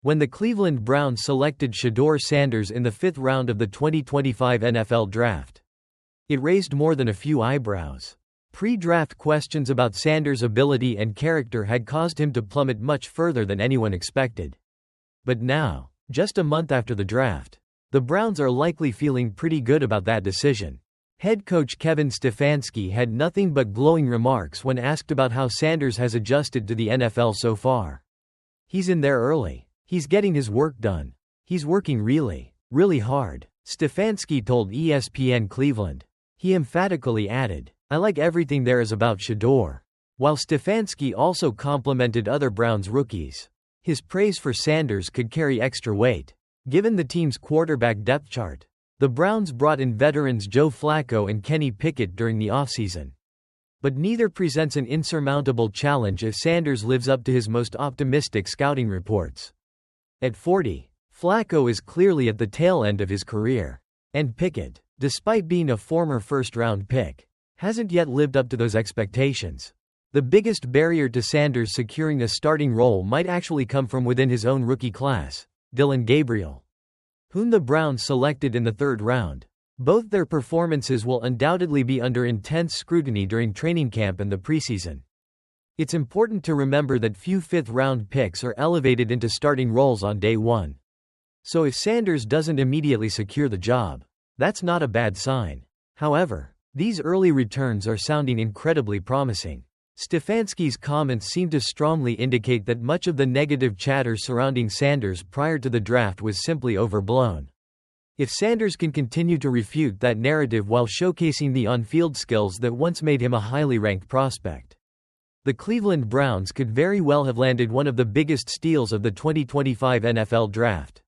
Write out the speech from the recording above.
When the Cleveland Browns selected Shedeur Sanders in the 5th round of the 2025 NFL Draft, it raised more than a few eyebrows. Pre-draft questions about Sanders' ability and character had caused him to plummet much further than anyone expected. But now, just a month after the draft, the Browns are likely feeling pretty good about that decision. Head coach Kevin Stefanski had nothing but glowing remarks when asked about how Sanders has adjusted to the NFL so far. "He's in there early. He's getting his work done. He's working really, really hard," Stefanski told ESPN Cleveland. He emphatically added, "I like everything there is about Shedeur." While Stefanski also complimented other Browns rookies, his praise for Sanders could carry extra weight. Given the team's quarterback depth chart, the Browns brought in veterans Joe Flacco and Kenny Pickett during the offseason. But neither presents an insurmountable challenge if Sanders lives up to his most optimistic scouting reports. At 40, Flacco is clearly at the tail end of his career. And Pickett, despite being a former first-round pick, hasn't yet lived up to those expectations. The biggest barrier to Sanders securing a starting role might actually come from within his own rookie class, Dillon Gabriel, whom the Browns selected in the 3rd round. Both their performances will undoubtedly be under intense scrutiny during training camp and the preseason. It's important to remember that few 5th-round picks are elevated into starting roles on day one. So if Sanders doesn't immediately secure the job, that's not a bad sign. However, these early returns are sounding incredibly promising. Stefanski's comments seem to strongly indicate that much of the negative chatter surrounding Sanders prior to the draft was simply overblown. If Sanders can continue to refute that narrative while showcasing the on-field skills that once made him a highly ranked prospect, the Cleveland Browns could very well have landed one of the biggest steals of the 2025 NFL Draft.